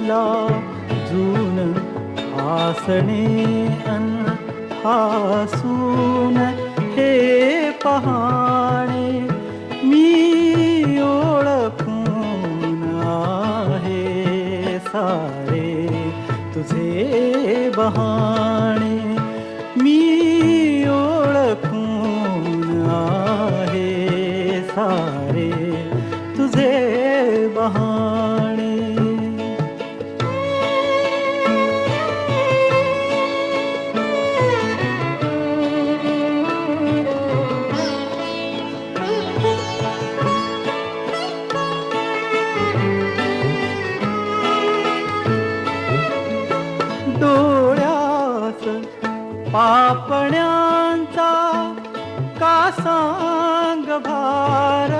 तुला जून हसणे अन हसून हे पहाणे मी ओळखून आहे सारे तुझे बहाणे मी ओळखून आहे सारे तुझे बहाणे डोळ्यास पापण्यांचा का सांग भार